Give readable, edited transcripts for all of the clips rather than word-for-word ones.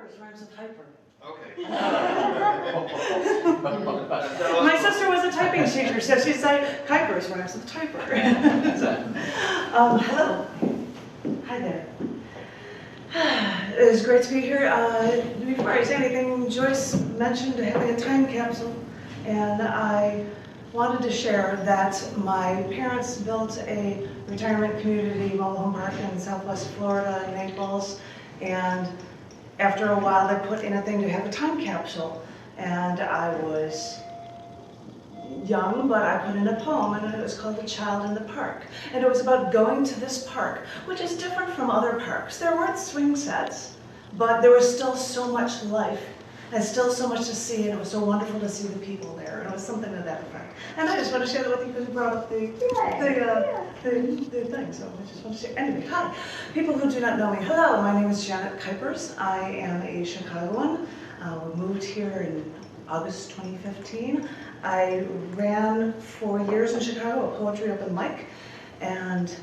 Kuypers rhymes with hyper. Okay. My sister was a typing teacher, so she said Kuypers rhymes with typer. Hello. Hi there. It is great to be here. Before I say anything, Joyce mentioned having a time capsule, and I wanted to share that my parents built a retirement community, mobile home park in Southwest Florida, in Naples, and after a while they put in a thing to have a time capsule, and I was young, but I put in a poem, and it was called "The Child in the Park," and it was about going to this park, which is different from other parks. There weren't swing sets, but there was still so much life and still so much to see, and it was so wonderful to see the people there, and it was something to that effect. And I just want to share that with you because you brought up the thing, so I just want to share. Anyway, hi. People who do not know me, hello, my name is Janet Kuypers. I am a Chicagoan. We moved here in August 2015. I ran for years in Chicago, a poetry open mic, and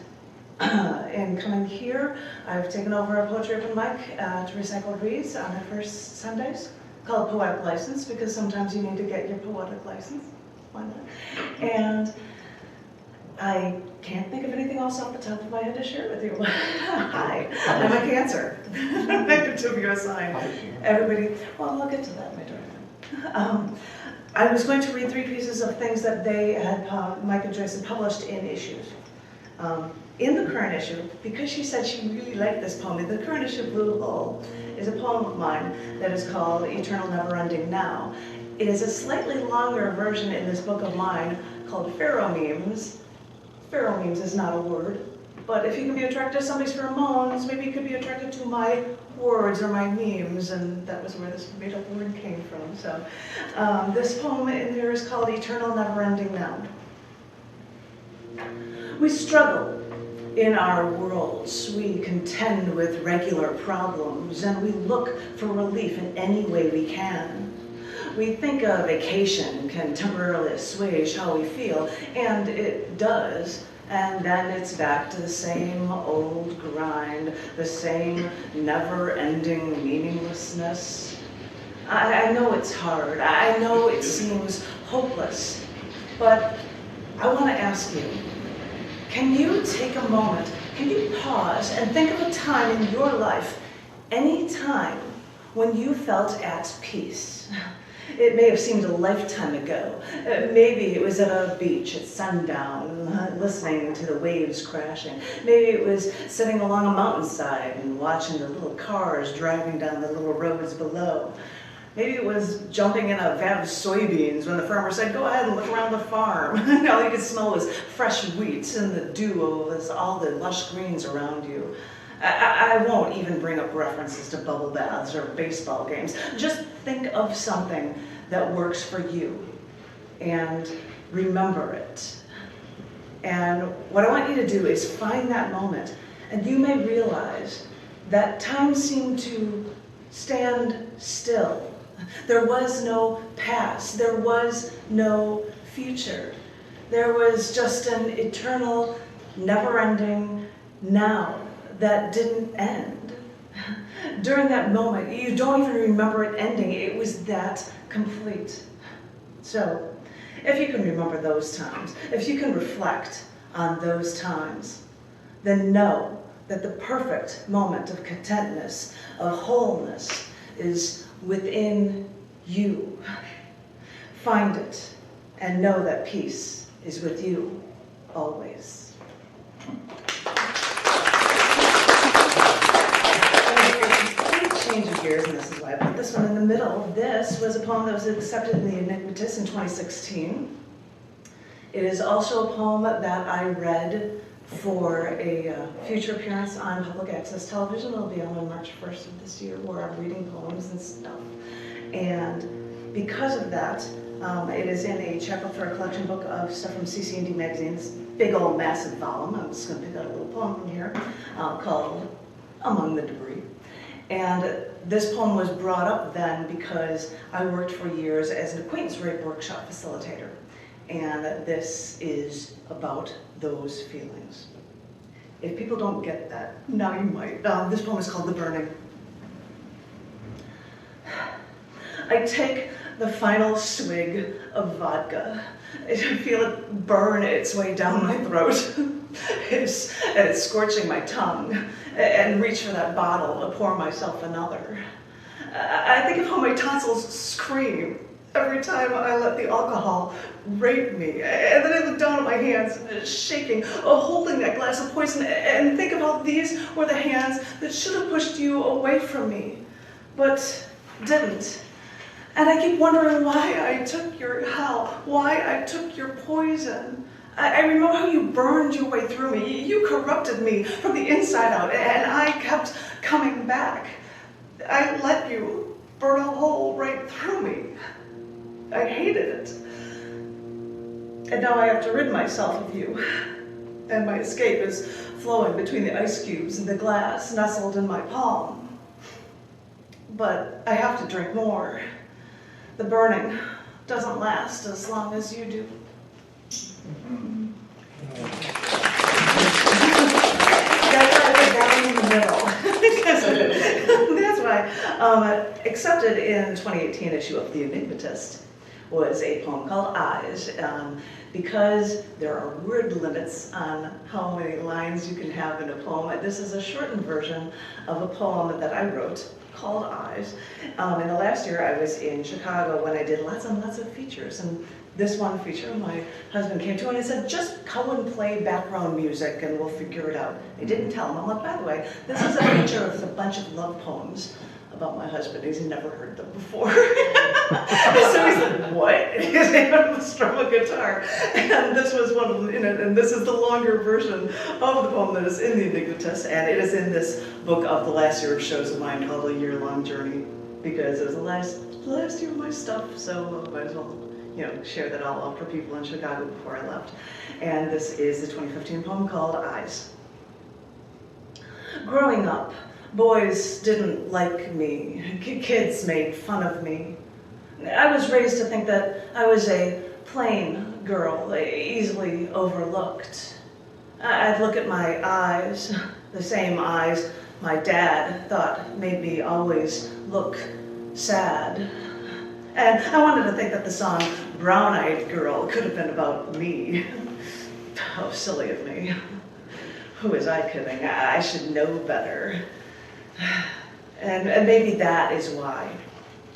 in coming here, I've taken over a poetry open mic to recycle reads on the first Sundays, called Poetic License, because sometimes you need to get your poetic license. Why not? And I can't think of anything else off the top of my head to share with you. Hi, I'm a Cancer. I took you a sign. Everybody, well, I'll get to that later. I was going to read 3 pieces of things that they had, Mike and Joyce had published in issues. In the current issue, because she said she really liked this poem, in the current issue of Blue Hole is a poem of mine that is called Eternal Neverending Now. It is a slightly longer version in this book of mine called Pharaoh Memes. Pharaoh Memes is not a word, but if you can be attracted to somebody's pheromones, maybe you could be attracted to my words or my memes, and that was where this made-up word came from. So this poem in there is called Eternal Neverending Now. We struggle in our worlds. We contend with regular problems, and we look for relief in any way we can. We think a vacation can temporarily assuage how we feel, and it does. And then it's back to the same old grind, the same never-ending meaninglessness. I know it's hard. I know it seems hopeless. But I want to ask you, can you take a moment, can you pause and think of a time in your life, any time, when you felt at peace? It may have seemed a lifetime ago. Maybe it was at a beach at sundown, listening to the waves crashing. Maybe it was sitting along a mountainside and watching the little cars driving down the little roads below. Maybe it was jumping in a vat of soybeans when the farmer said, "Go ahead and look around the farm." And all you could smell was fresh wheat and the dew of all the lush greens around you. I won't even bring up references to bubble baths or baseball games. Just think of something that works for you and remember it. And what I want you to do is find that moment, and you may realize that time seemed to stand still. There was no past. There was no future. There was just an eternal, never-ending now that didn't end. During that moment, you don't even remember it ending. It was that complete. So, if you can remember those times, if you can reflect on those times, then know that the perfect moment of contentness, of wholeness, is within you. Find it and know that peace is with you always. Change of gears, and this is why I put this one in the middle. This was a poem that was accepted in the Enigmatis in 2016. It is also a poem that I read for a future appearance on public access television. It'll be on March 1st of this year, where I'm reading poems and stuff. And because of that, it is in a Chapel Fair collection book of stuff from CC&D magazine. This big old massive volume. I'm just going to pick out a little poem from here called Among the Debris. And this poem was brought up then because I worked for years as an acquaintance rape workshop facilitator. And this is about those feelings. If people don't get that, now you might. This poem is called The Burning. I take the final swig of vodka. I feel it burn its way down my throat. It's scorching my tongue, and reach for that bottle to pour myself another. I think of how my tonsils scream every time I let the alcohol rape me. And then I look down at my hands, shaking, holding that glass of poison, and think of how these were the hands that should have pushed you away from me, but didn't. And I keep wondering why I took why I took your poison. I remember how you burned your way through me. You corrupted me from the inside out, and I kept coming back. I let you burn a hole right through me. I hated it. And now I have to rid myself of you. And my escape is flowing between the ice cubes and the glass nestled in my palm. But I have to drink more. The burning doesn't last as long as you do. Down in the middle. That's why accepted in 2018 issue of The Enigmatist was a poem called Eyes, because there are word limits on how many lines you can have in a poem. This is a shortened version of a poem that I wrote called Eyes. In the last year I was in Chicago when I did lots and lots of features, and this one feature my husband came to and he said, just go and play background music and we'll figure it out. I didn't tell him. I'm like, by the way, this is a feature of a bunch of love poems about my husband. He's never heard them before. So he said, what? He's able to strum a guitar. And this was one of them in it, and this is the longer version of the poem that is in The Enigmatist, and it is in this book of the last year of shows of mine called A Year-Long Journey, because it was the last year of my stuff, so I might as well share that all out for people in Chicago before I left. And this is the 2015 poem called Eyes. Growing up, boys didn't like me. Kids made fun of me. I was raised to think that I was a plain girl, easily overlooked. I'd look at my eyes, the same eyes my dad thought made me always look sad. And I wanted to think that the song Brown-Eyed Girl could have been about me. How silly of me. Who was I kidding? I should know better. And maybe that is why,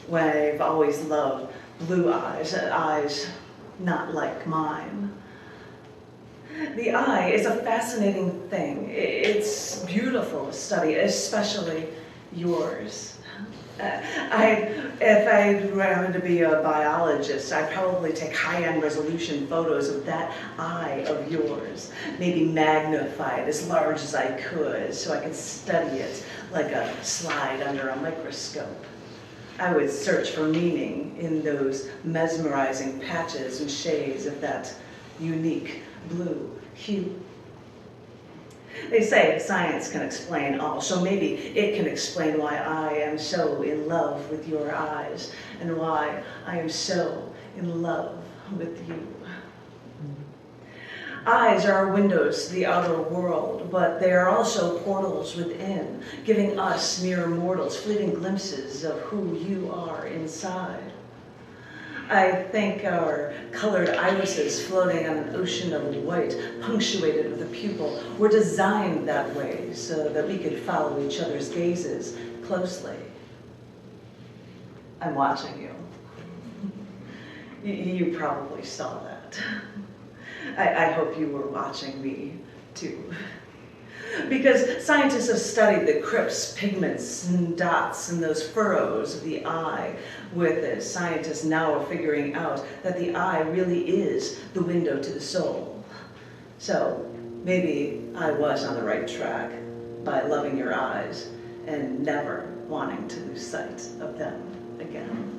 when I've always loved blue eyes, eyes not like mine. The eye is a fascinating thing. It's beautiful to study, especially yours. If I wanted to be a biologist, I'd probably take high-end resolution photos of that eye of yours, maybe magnify it as large as I could so I could study it like a slide under a microscope. I would search for meaning in those mesmerizing patches and shades of that unique blue hue. They say science can explain all, so maybe it can explain why I am so in love with your eyes and why I am so in love with you. Eyes are windows to the outer world, but they are also portals within, giving us mere mortals fleeting glimpses of who you are inside. I think our colored irises floating on an ocean of white, punctuated with a pupil, were designed that way so that we could follow each other's gazes closely. I'm watching you. You probably saw that. I hope you were watching me, too. Because scientists have studied the crypts, pigments, and dots in those furrows of the eye. With this, scientists now are figuring out that the eye really is the window to the soul. So maybe I was on the right track by loving your eyes and never wanting to lose sight of them again.